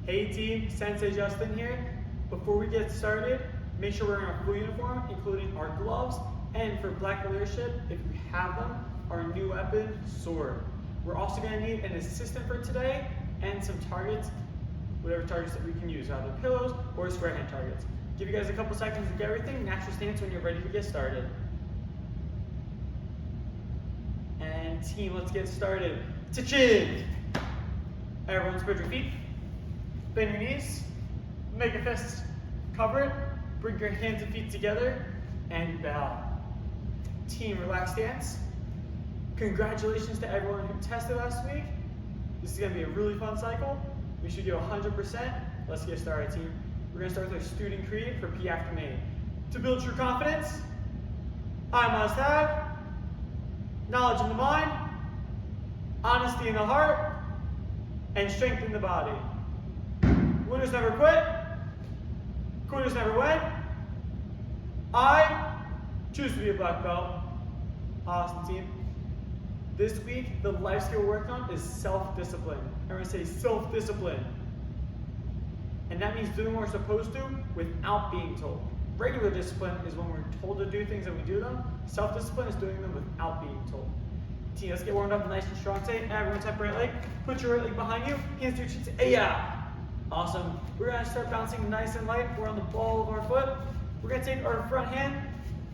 Hey team, Sensei Justin here. Before we get started, make sure we're in our full uniform, including our gloves, and for black leadership, if we have them, our new weapon, sword. We're also going to need an assistant for today and some targets, whatever targets that we can use, either pillows or square hand targets. Give you guys a couple seconds to get everything. Natural stance when you're ready to get started. And team, let's get started. Chin. Everyone spread your feet. Bend your knees. Make a fist. Cover it. Bring your hands and feet together and bow. Team, relaxed stance. Congratulations to everyone who tested last week. This is going to be a really fun cycle. We should do 100%. Let's get started, team. We're going to start with our student creed for P after me. To build true confidence, I must have knowledge in the mind, honesty in the heart, and strength in the body. Winners never quit, quitters never win. I choose to be a black belt. Awesome, team. This week, the life skill we're working on is self-discipline. Everyone say self-discipline. And that means doing what we're supposed to without being told. Regular discipline is when we're told to do things and we do them. Self-discipline is doing them without being told. Team, let's get warmed up nice and strong today. Everyone tap right leg. Put your right leg behind you. Hands to your cheeks. Yeah. Awesome. We're going to start bouncing nice and light. We're on the ball of our foot. We're going to take our front hand,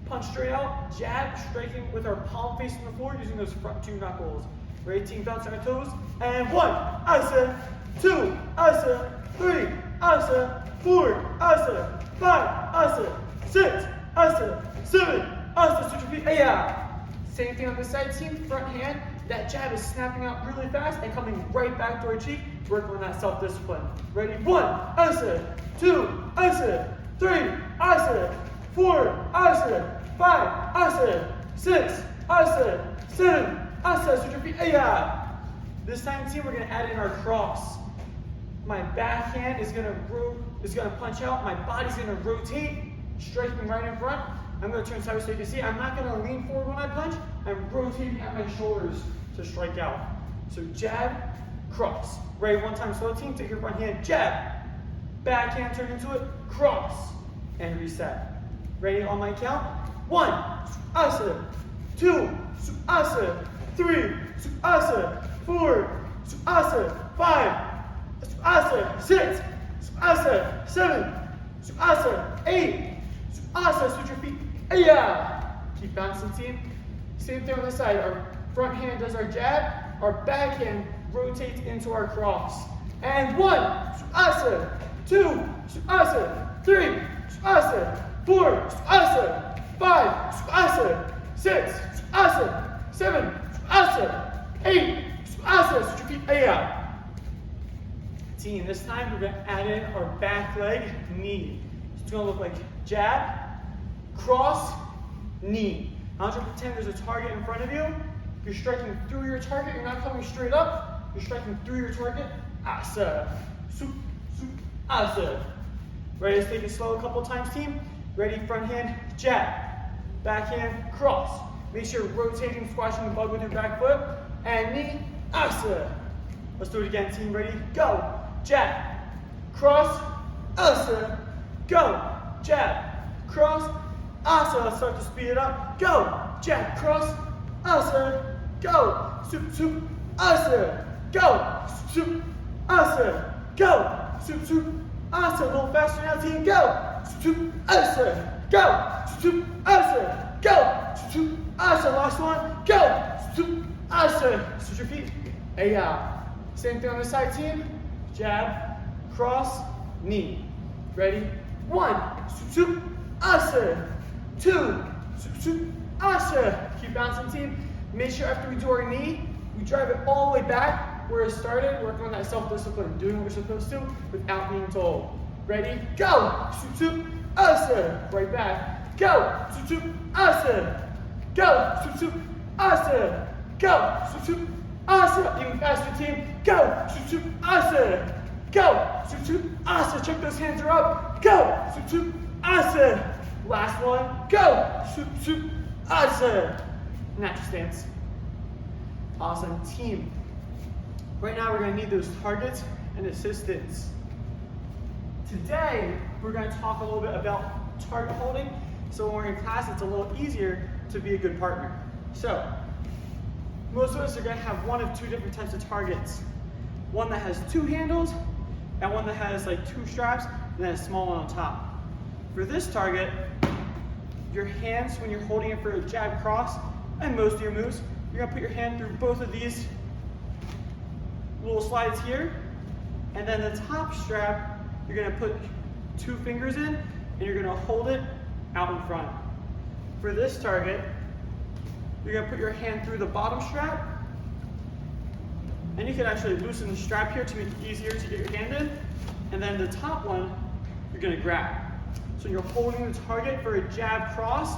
punch straight out, jab, striking with our palm facing the floor using those front two knuckles. Ready, team, bounce on our toes. And 1, asa, 2, asa, 3, asa, 4, asa, 5, asa, 6, asa, 7, asa, switch your feet, yeah. Same thing on this side, team, front hand. That jab is snapping out really fast and coming right back to our cheek. Working on that self-discipline. Ready, 1, asa, 2, asa, 3, asa, 4, asa, 5, asa, 6, asa, 7, asa, switch your feet, yeah. This time, team, we're gonna add in our cross. My back hand is gonna punch out. My body's gonna rotate, striking right in front. I'm gonna turn sideways so you can see. I'm not gonna lean forward when I punch. I'm rotating at my shoulders to strike out. So jab, cross. Ready, one time slow, team. Take your front hand, jab. Back hand, turn into it, cross, and reset. Ready on my count? 1, asa, 2, asa, 3, asa, 4, asa, 5, asa, 6, asa, 7, asa, 8, asa, switch your feet, yeah. Keep bouncing, team. Same thing on this side. Our front hand does our jab, our back hand rotates into our cross. And 1, asa, 2, asa, 3, asa, 4, asa, 5, asa, 6, asa, 7, asa, 8, asa, switch your feet, yeah. Team, this time we're going to add in our back leg, knee. It's going to look like jab, cross, knee. I want you to pretend there's a target in front of you. You're striking through your target. You're not coming straight up. You're striking through your target. Asa, su, su, asa. Ready to take it slow a couple times, team? Ready, front hand, jab. Back hand, cross. Make sure you're rotating, squashing the bug with your back foot. And knee, asa. Let's do it again, team. Ready? Go. Jab, cross, asa, go. Jab, cross, asa. Let's start to speed it up. Go. Jab, cross, asa, go. Soup, soup, asa, go. Soup, asa, go. Soup, soup, asa. A little faster now, team. Go. Soup, asa, go. Soup, asa, go. Soup, asa. Last one. Go. Soup, asa. Switch your feet. Hey, same thing on this side, team. Jab, cross, knee. Ready? 1, soup, asa. 2, soup, asa. Keep bouncing, team. Make sure after we do our knee, we drive it all the way back where it started. Working on that self-discipline, doing what we're supposed to without being told. Ready? Go. Soup, asa. Right back. Go. Soup, asa. Go. Soup, asa. Go. Soup, asa. Even faster, team. Go. Soup, asa. Go. Soup, asa. Check those hands are up. Go. Soup, asa. Last one. Go. Soup, asa. Natural stance. Awesome, team. Right now we're going to need those targets and assistants. Today, we're going to talk a little bit about target holding. So when we're in class, it's a little easier to be a good partner. So, most of us are going to have one of two different types of targets. One that has two handles, and one that has like two straps, and then a small one on top. For this target, your hands, when you're holding it for a jab cross, and most of your moves, you're going to put your hand through both of these little slides here, and then the top strap, you're going to put two fingers in, and you're going to hold it out in front. For this target, you're going to put your hand through the bottom strap, and you can actually loosen the strap here to make it easier to get your hand in, and then the top one, you're going to grab. So you're holding the target for a jab cross.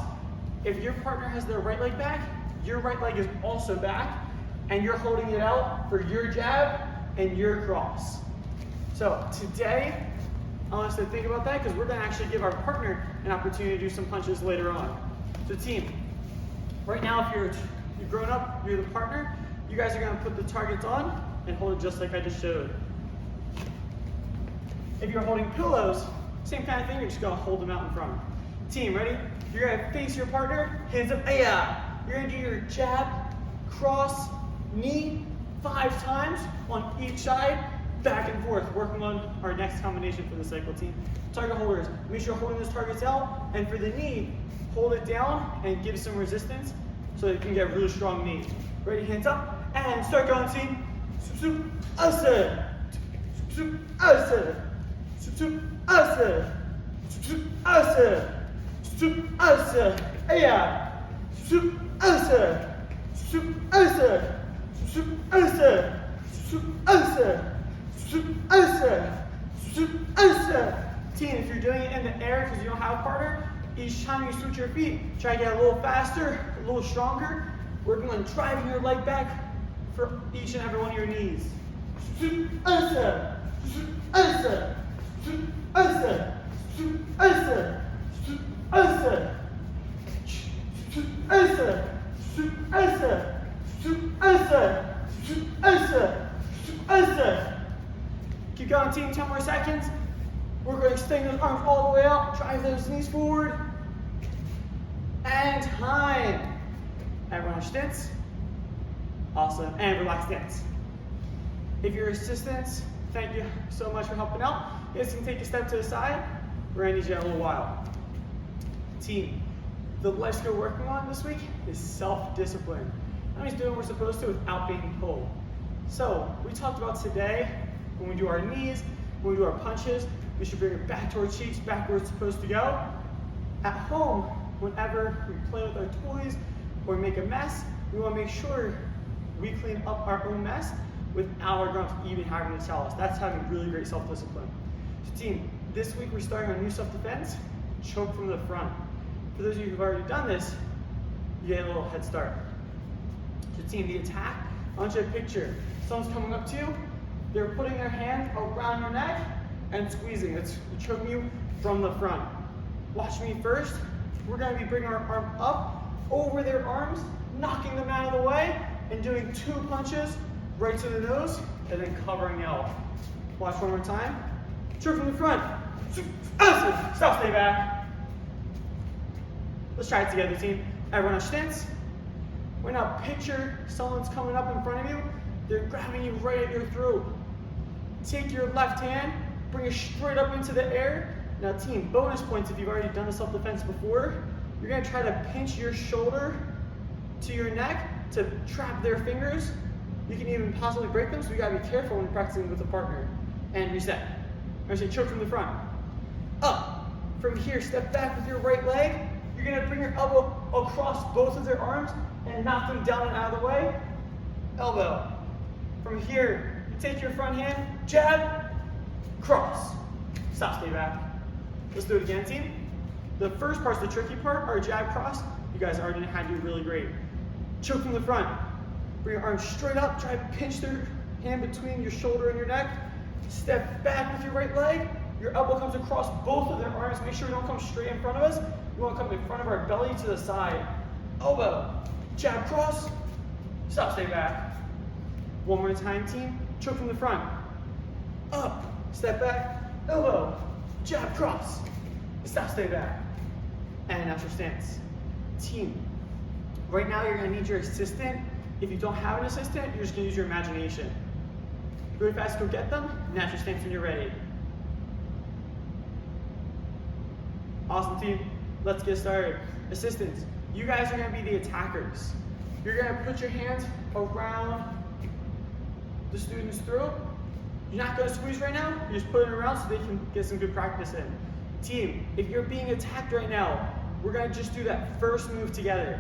If your partner has their right leg back, your right leg is also back, and you're holding it out for your jab and your cross. So today, I want us to think about that because we're going to actually give our partner an opportunity to do some punches later on. So team, right now if you've grown up, you're the partner, you guys are going to put the targets on and hold it just like I just showed. If you're holding pillows, same kind of thing, you're just going to hold them out in front. Team, ready? You're going to face your partner, hands up, yeah. You're going to do your jab, cross, knee 5 times on each side, back and forth, working on our next combination for the cycle, team. Target holders, make sure you're holding those targets out, and for the knee, hold it down and give some resistance so that you can get a really strong knee. Ready, hands up, and start going, team. Soup, soup, asa. Soup, soup, asa. Soup, soup, asa. Soup, soup, asa. Soup, asa. Yeah. Soup, asa. Soup, asa. Soup, asa. Soup, asa. Soup, asa. Soup, asa. Team, if you're doing it in the air because you don't have a partner, each time you switch your feet, try to get a little faster, a little stronger, working on driving your leg back for each and every one of your knees. Soup, asa. Soup, asa. Soup, asa. Soup, asa. Soup, asa. Soup, asa. Soup, asa. Soup, asa. Soup, asa. Soup, asa. Keep going, team, 10 more seconds. We're going to extend those arms all the way out, drive those knees forward. And time. Everyone stance. Awesome, and relax stance. If your assistants, thank you so much for helping out. You guys can take a step to the side. We're going to need you in a little while. Team, the life skill we're working on this week is self-discipline. That means doing what we're supposed to without being pulled. So, we talked about today, when we do our knees, when we do our punches, we should bring it back to our cheeks, back where it's supposed to go. At home, whenever we play with our toys or make a mess, we want to make sure we clean up our own mess without our grumps even having to tell us. That's having really great self-discipline. So team, this week we're starting our new self-defense, choke from the front. For those of you who've already done this, you get a little head start. So team, the attack, I want you to picture someone's coming up to you, they're putting their hand around your neck and squeezing. It's choking you from the front. Watch me first. We're going to be bringing our arm up over their arms, knocking them out of the way, and doing 2 punches right to the nose, and then covering out. Watch one more time. Choke from the front. Stop, stay back. Let's try it together, team. Everyone on stance. Right now, picture someone's coming up in front of you. They're grabbing you right at your throat. Take your left hand, bring it straight up into the air. Now team, bonus points if you've already done a self-defense before. You're going to try to pinch your shoulder to your neck to trap their fingers. You can even possibly break them, so you got to be careful when you're practicing with a partner. And reset. I'm going to say choke from the front. Up. From here, step back with your right leg. You're going to bring your elbow across both of their arms and knock them down and out of the way. Elbow. From here, you take your front hand, jab, cross. Stop, stay back. Let's do it again, team. The first part's the tricky part, our jab cross. You guys are going to have to do really great. Choke from the front. Bring your arms straight up, try to pinch their hand between your shoulder and your neck. Step back with your right leg. Your elbow comes across both of their arms. Make sure you don't come straight in front of us. You want to come in front of our belly to the side. Elbow, jab cross, stop, stay back. One more time, team. Choke from the front. Up, step back, elbow, jab, cross. Stop, stay back. And natural stance. Team. Right now, you're gonna need your assistant. If you don't have an assistant, you're just gonna use your imagination. Really fast, go get them. Natural stance when you're ready. Awesome, team. Let's get started. Assistants, you guys are gonna be the attackers. You're gonna put your hands around the student's throat. You're not gonna squeeze right now, you're just putting it around so they can get some good practice in. Team, if you're being attacked right now, we're gonna just do that first move together.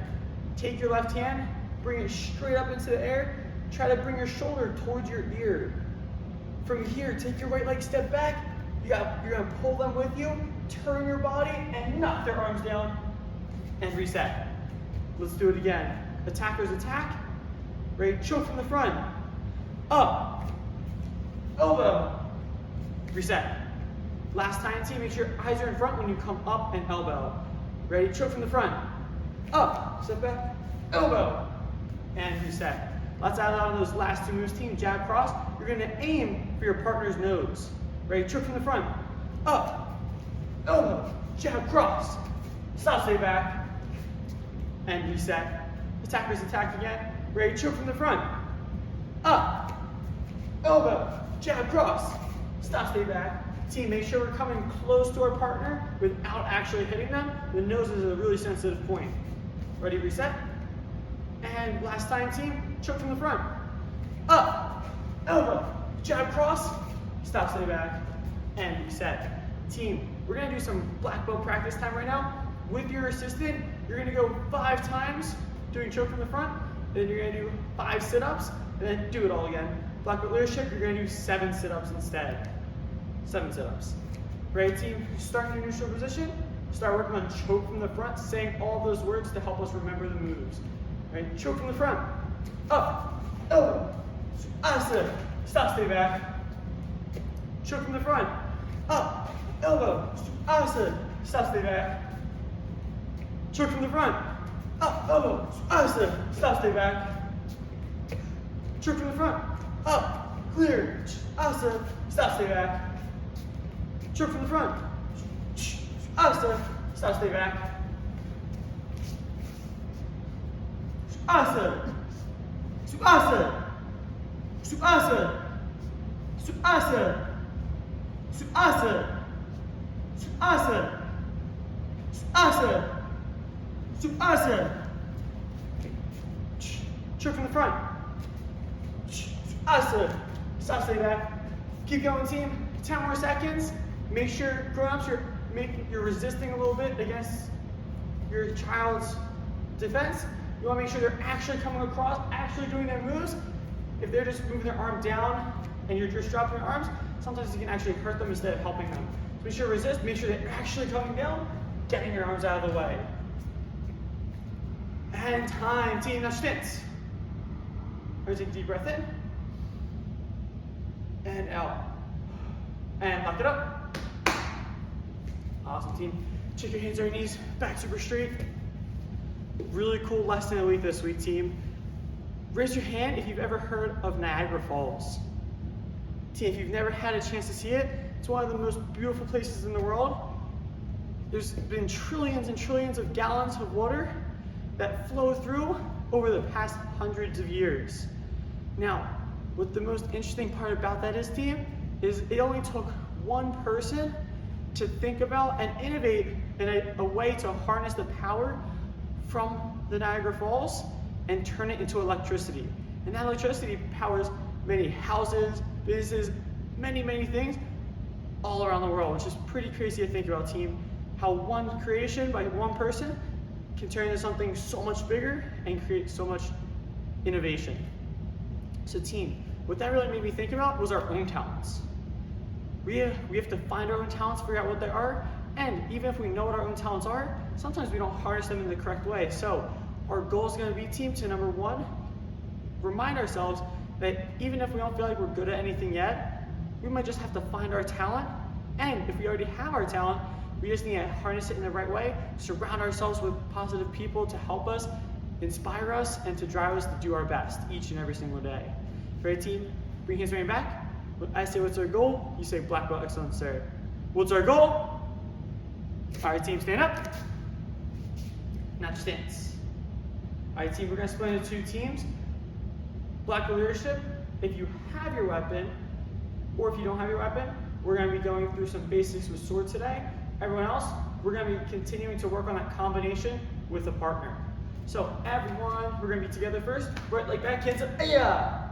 Take your left hand, bring it straight up into the air, try to bring your shoulder towards your ear. From here, take your right leg, step back, you're gonna pull them with you, turn your body, and knock their arms down, and reset. Let's do it again. Attackers attack, ready, choke from the front, up, elbow, reset. Last time, team, make sure your eyes are in front when you come up and elbow. Ready, choke from the front, up, step back, elbow, and reset. Let's add on those last two moves, team. Jab, cross. You're gonna aim for your partner's nose. Ready, choke from the front, up, elbow, jab, cross. Stop, stay back, and reset. Attackers attack again. Ready, choke from the front, up, elbow, jab, cross. Stop, stay back. Team, make sure we're coming close to our partner without actually hitting them. The nose is a really sensitive point. Ready, reset. And last time, team, choke from the front. Up, elbow, jab, cross. Stop, stay back, and reset. Team, we're gonna do some black belt practice time right now. With your assistant, you're gonna go 5 times doing choke from the front. Then you're gonna do 5 sit-ups, and then do it all again. Black belt leadership, you're gonna do 7 sit-ups instead. 7 sit-ups. Ready, team? Start in your neutral position. Start working on choke from the front, saying all those words to help us remember the moves. Right? Choke from the front. Up, elbow, asa. Stop, stay back. Choke from the front. Up, elbow, asa. Stop, stay back. Choke from the front. Up, elbow, asa. Stop, stay back. Choke from the front. Up, clear, asa. Stop, stay back. Choke from the front. Asa. Stop, stay back. Asa. Asa. Asa. Asa. Asa. Asa. Asa. Asa. Choke from the front. Asa. Stop, stay back. Keep going, team. 10 more seconds. Make sure, grown-ups, you're resisting a little bit against your child's defense. You want to make sure they're actually coming across, actually doing their moves. If they're just moving their arm down and you're just dropping your arms, sometimes you can actually hurt them instead of helping them. So make sure to resist, make sure they're actually coming down, getting your arms out of the way. And time, team, now stance. Take a deep breath in. And out. And lock it up. Awesome, team. Check your hands on your knees, back super straight. Really cool lesson of the week this week, team. Raise your hand if you've ever heard of Niagara Falls. Team, if you've never had a chance to see it, it's one of the most beautiful places in the world. There's been trillions and trillions of gallons of water that flow through over the past hundreds of years. Now, what the most interesting part about that is, team, is it only took one person to think about and innovate in a way to harness the power from the Niagara Falls and turn it into electricity. And that electricity powers many houses, businesses, many, many things all around the world, which is pretty crazy to think about, team. How one creation by one person can turn into something so much bigger and create so much innovation. So, team, what that really made me think about was our own talents. We have to find our own talents, figure out what they are, and even if we know what our own talents are, sometimes we don't harness them in the correct way. So our goal is going to be, team, to number 1, remind ourselves that even if we don't feel like we're good at anything yet, we might just have to find our talent, and if we already have our talent, we just need to harness it in the right way, surround ourselves with positive people to help us, inspire us, and to drive us to do our best each and every single day. Ready, team? Bring hands behind back. When I say what's our goal, you say black belt excellence, sir. What's our goal? All right, team, stand up. Now just dance. All right, team, we're gonna split into two teams. Black belt leadership, if you have your weapon, or if you don't have your weapon, we're gonna be going through some basics with sword today. Everyone else, we're gonna be continuing to work on that combination with a partner. So everyone, we're gonna be together first. Right leg back, hands up, yeah.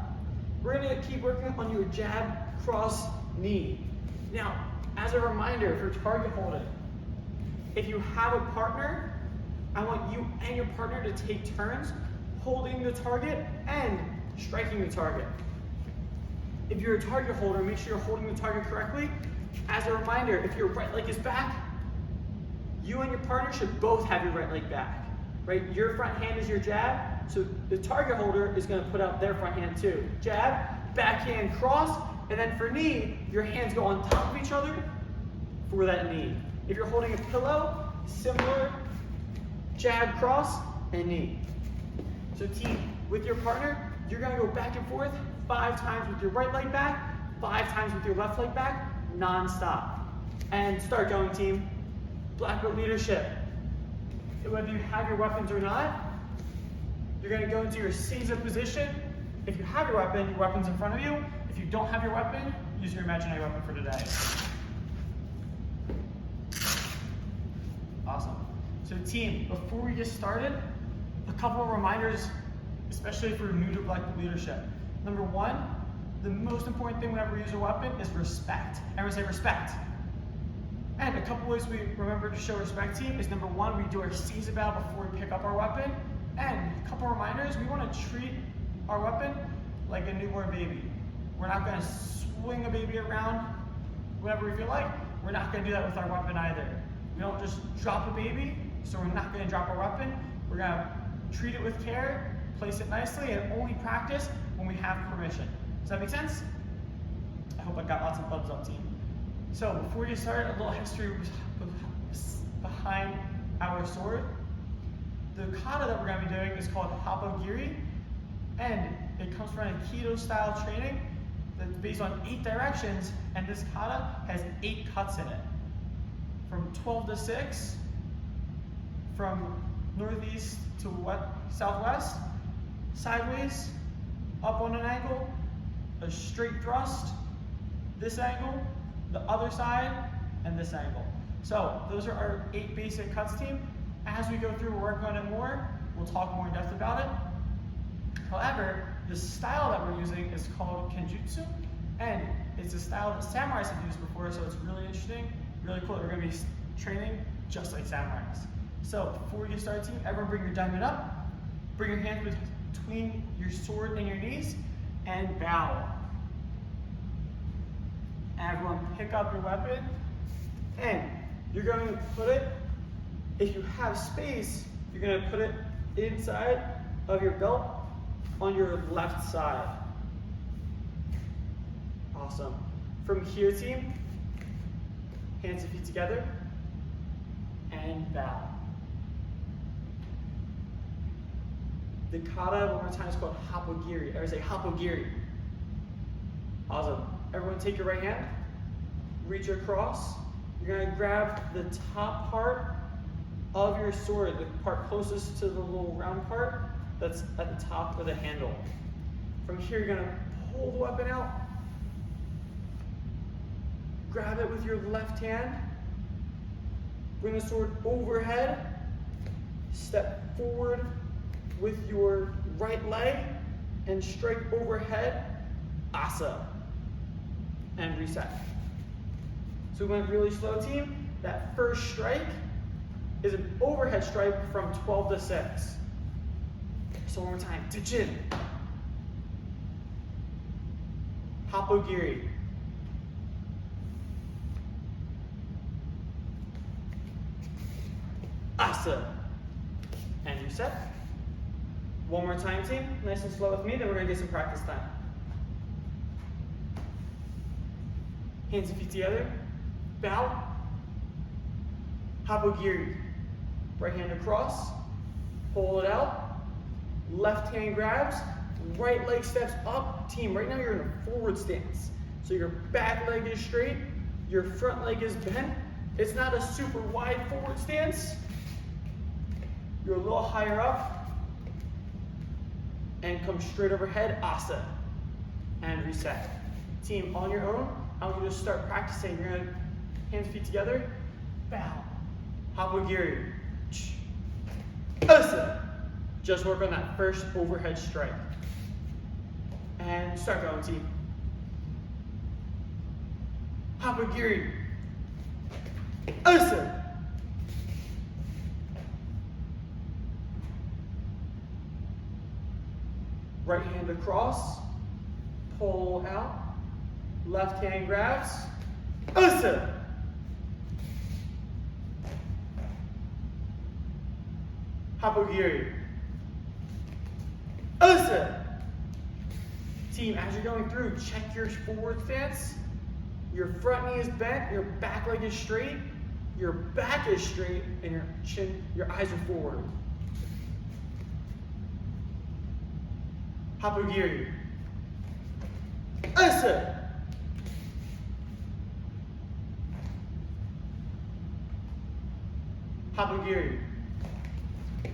We're gonna keep working on your jab, cross, knee. Now, as a reminder for target holding, if you have a partner, I want you and your partner to take turns holding the target and striking the target. If you're a target holder, make sure you're holding the target correctly. As a reminder, if your right leg is back, you and your partner should both have your right leg back, right? Your front hand is your jab, so the target holder is gonna put out their front hand too. Jab, backhand cross, and then for knee, your hands go on top of each other for that knee. If you're holding a pillow, similar, jab, cross, and knee. So team, with your partner, you're gonna go back and forth 5 times with your right leg back, 5 times with your left leg back, non-stop. And start going, team. Black belt leadership. Whether you have your weapons or not, you're gonna go into your seiza position. If you have your weapon's in front of you. If you don't have your weapon, use your imaginary weapon for today. Awesome. So team, before we get started, a couple of reminders, especially for new to black belt leadership. Number 1, the most important thing whenever we use a weapon is respect. Everyone say respect. And a couple ways we remember to show respect, team, is number 1, we do our seiza bow before we pick up our weapon. And a couple reminders, we want to treat our weapon like a newborn baby. We're not going to swing a baby around whenever we feel like. We're not going to do that with our weapon either. We don't just drop a baby, so we're not going to drop our weapon. We're going to treat it with care, place it nicely, and only practice when we have permission. Does that make sense? I hope I got lots of thumbs up, team. So before we get started, a little history behind our sword. The kata that we're going to be doing is called Hapogiri, and it comes from a Aikido style training that's based on 8 directions, and this kata has 8 cuts in it. From 12 to 6, from northeast to southwest, sideways, up on an angle, a straight thrust, this angle, the other side, and this angle. So those are our 8 basic cuts, team. As we go through, we'll work on it more. We'll talk more in depth about it. However, the style that we're using is called Kenjutsu, and it's a style that samurais have used before, so it's really interesting, really cool. We're going to be training just like samurais. So before we get started, team, everyone bring your diamond up, bring your hands between your sword and your knees, and bow. Everyone pick up your weapon, and you're going to put it, if you have space, you're going to put it inside of your belt on your left side. Awesome. From here, team, hands and feet together, and bow. The kata, one more time, is called Hapogiri. Everyone say Hapogiri. Awesome. Everyone take your right hand, reach across. You're going to grab the top part of your sword, the part closest to the little round part that's at the top of the handle. From here, you're going to pull the weapon out, grab it with your left hand, bring the sword overhead, step forward with your right leg, and strike overhead, asa, and reset. So we went really slow, team. That first strike is an overhead strike from 12 to 6. So one more time, to chin. Hapogiri. Asa. And reset. One more time, team. Nice and slow with me, then we're going to get some practice time. Hands and feet together. Bow. Hapogiri. Right hand across. Pull it out. Left hand grabs. Right leg steps up. Team, right now you're in a forward stance. So your back leg is straight. Your front leg is bent. It's not a super wide forward stance. You're a little higher up. And come straight overhead, asa. And reset. Team, on your own, I want you to start practicing. You're gonna hands, feet together, bow. Hapogiri. Asa. Just work on that first overhead strike. And start going, team. Hapogiri. Asa. Right hand across, pull out, left hand grabs, asa. Hapogiri. Asa. Team, as you're going through, check your forward stance. Your front knee is bent, your back leg is straight, your back is straight, and your chin, your eyes are forward. Hapogiri. Asa. Hapogiri.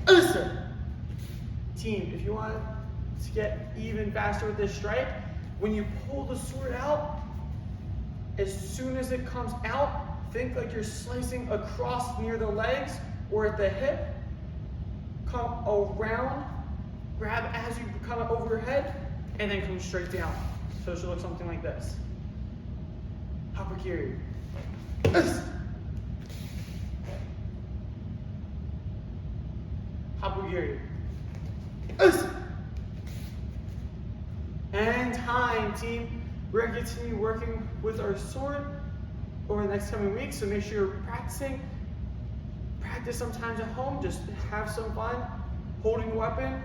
Asa. Team, if you want to get even faster with this strike, when you pull the sword out, as soon as it comes out, think like you're slicing across near the legs or at the hip. Come around, grab as you come up over your head, and then come straight down. So it should look something like this. Hapogiri. Hapogiri. And time, team. We're going to continue working with our sword over the next coming weeks, so make sure you're practicing. Practice sometimes at home, just have some fun holding the weapon.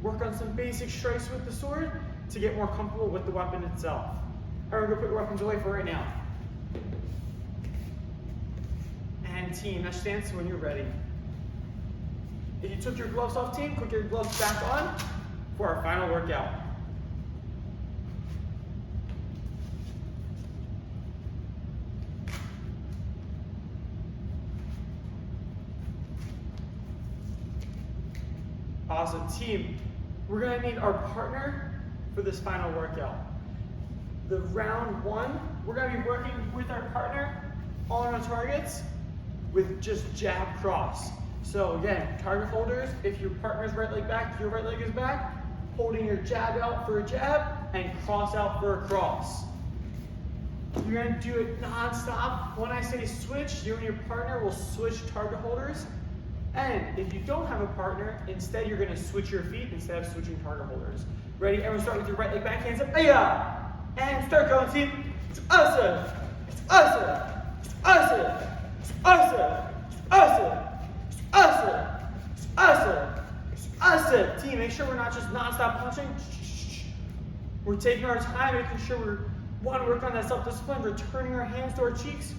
Work on some basic strikes with the sword to get more comfortable with the weapon itself. All right, we're going to put your weapons away for right now. And team, now stance when you're ready. If you took your gloves off, team, put your gloves back on for our final workout. Awesome. Team, we're going to need our partner for this final workout. The round one, we're going to be working with our partner on our targets with just jab cross. So again, target holders, if your partner's right leg back, your right leg is back, holding your jab out for a jab and cross out for a cross. You're going to do it non-stop. When I say switch, you and your partner will switch target holders. And if you don't have a partner, instead you're going to switch your feet instead of switching target holders. Ready? Everyone start with your right leg back, hands up. Aya! And start going, team. Asa! Asa! Asa! Asa! Asa! Asa! Asa! Asa! Team, make sure we're not just non-stop punching. We're taking our time, making sure we're, one, work on that self-discipline, returning our hands to our cheeks.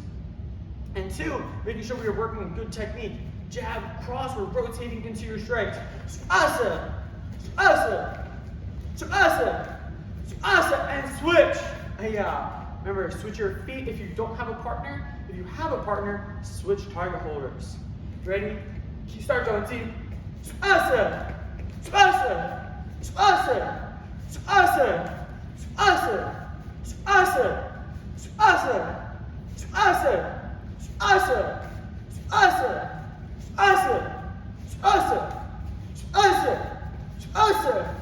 And two, making sure we are working with good technique. Jab, cross, we're rotating into your strikes. Asa, asa, asa, asa, and switch. Remember, switch your feet if you don't have a partner. If you have a partner, switch target holders. Ready? Start going, team. Asa, asa, asa, asa, asa, asa, asa, asa, asa, asa. Asa, asa, asa, asa,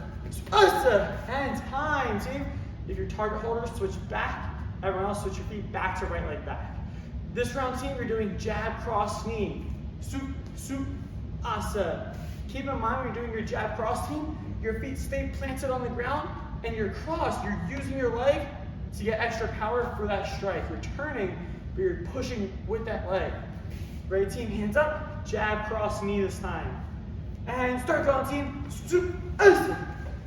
asa, and time, team. If your target holders switch back, everyone else switch your feet back to right leg back. This round, team, you're doing jab, cross, knee. Soup, soup, asa. Keep in mind when you're doing your jab, cross, team, your feet stay planted on the ground, and your cross, you're using your leg to get extra power for that strike. You're turning, but you're pushing with that leg. Ready, team? Hands up. Jab, cross, knee this time. And start going, team. Stoop, asa.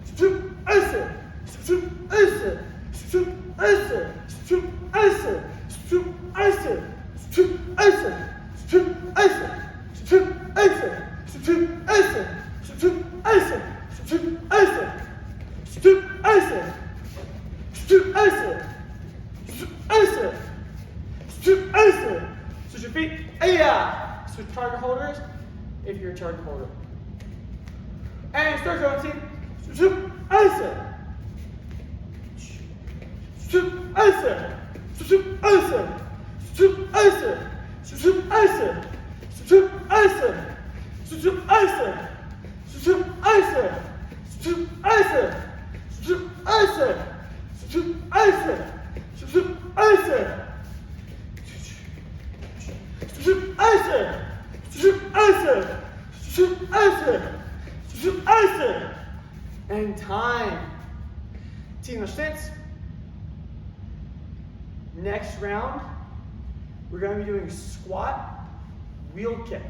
Stoop, asa. Stoop, asa. Stoop, asa. Stoop, asa. Stoop, asa. Stoop, asa. Stoop, asa. Stoop, asa. Stoop, asa. Stoop, asa. Stoop, asa. Stoop, asa. Stoop, asa. Stoop, asa. Switch your feet. Yeah. Switch target holders if you're a target holder. And start going, team. And time. Team of stance. Next round, we're going to be doing squat, wheel kick.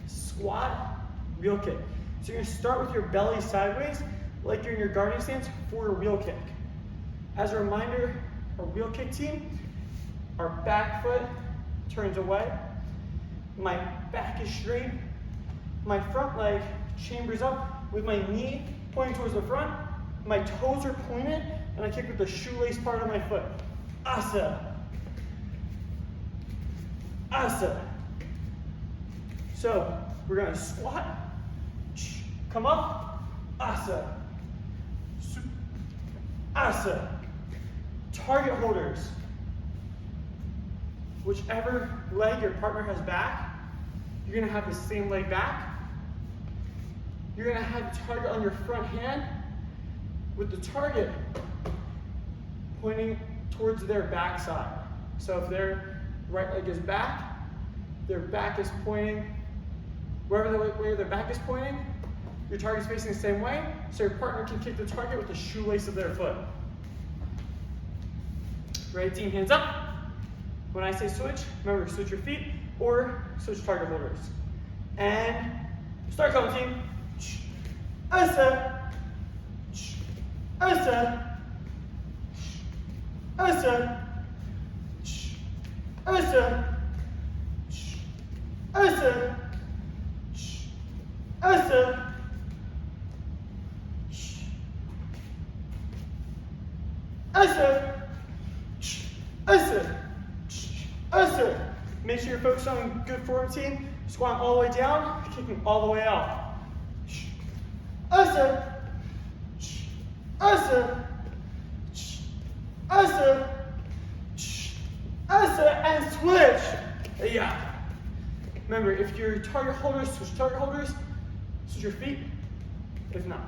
Squat, wheel kick. So you're going to start with your belly sideways, like you're in your guarding stance for a wheel kick. As a reminder, our wheel kick team, our back foot turns away, my back is straight, my front leg chambers up with my knee pointing towards the front, my toes are pointed, and I kick with the shoelace part of my foot. Asa. Asa. So we're going to squat, come up, asa. Asa. Target holders. Whichever leg your partner has back, you're going to have the same leg back. You're going to have the target on your front hand with the target pointing towards their back side. So if their right leg is back, their back is pointing, wherever the way their back is pointing, your target's facing the same way, so your partner can kick the target with the shoelace of their foot. Ready, team, hands up. When I say switch, remember, switch your feet or switch target holders. And start going, team. Asa. Asa. Asa. Asa. Asa. Asa. Asa. Asa. Make sure you're focused on good form, team. Squat all the way down, kicking all the way out. Asa. Asa. Asa. Asa. And switch. Yeah. Remember, if you're target holders, switch target holders. Switch your feet. If not.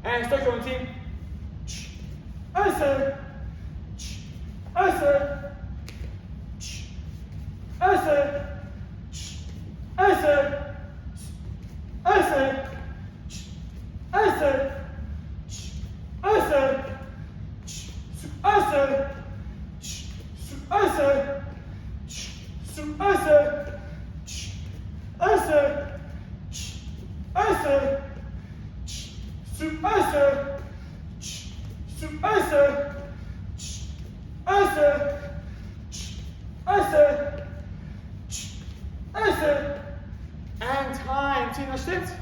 And start going, team. Asa. Asa. Asa. Asa. Asa. Asa. Asa. Asa. Asa. Asa. Asa. Asa. Asa. Asa. Asa. Asa. Asa. And time. Team of six.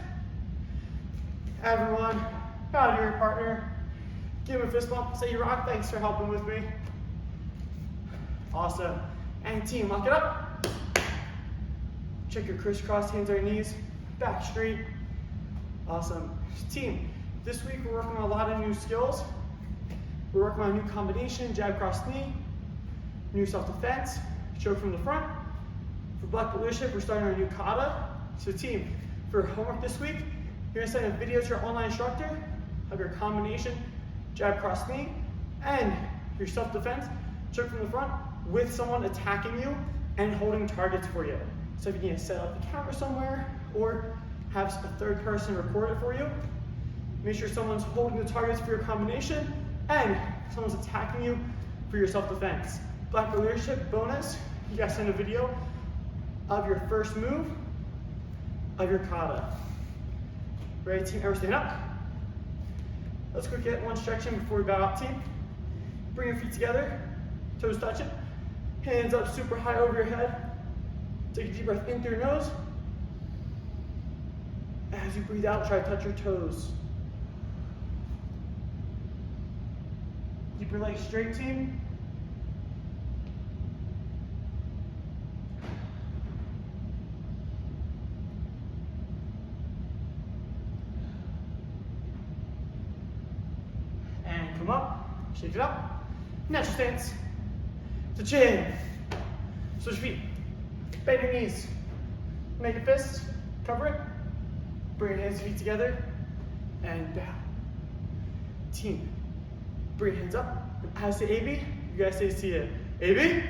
Everyone, bow to your partner. Give him a fist bump. Say you rock. Thanks for helping with me. Awesome. And team, lock it up. Check your crisscross, hands on your knees. Back straight. Awesome. Team, this week we're working on a lot of new skills. We're working on a new combination, jab cross knee, new self-defense, choke from the front. For black belt leadership, we're starting our new kata. So team, for homework this week, you're gonna send a video to your online instructor of your combination, jab cross knee, and your self-defense, choke from the front, with someone attacking you and holding targets for you. So if you need to set up the camera somewhere or have a third person record it for you, make sure someone's holding the targets for your combination and someone's attacking you for your self-defense. Black belt leadership bonus, you guys send a video of your first move of your kata. Ready, team? Everyone stand up. Let's quick get one stretching before we bow out, team. Bring your feet together, toes touching, hands up super high over your head. Take a deep breath in through your nose. As you breathe out, try to touch your toes. Keep your legs straight, team. come up, shake it up. Natural stance. To chin. Switch feet. Bend your knees. Make a fist. Cover it. Bring your hands and feet together. And bow. Team. Bring your hands up. And I say AB. You guys say see it. AB.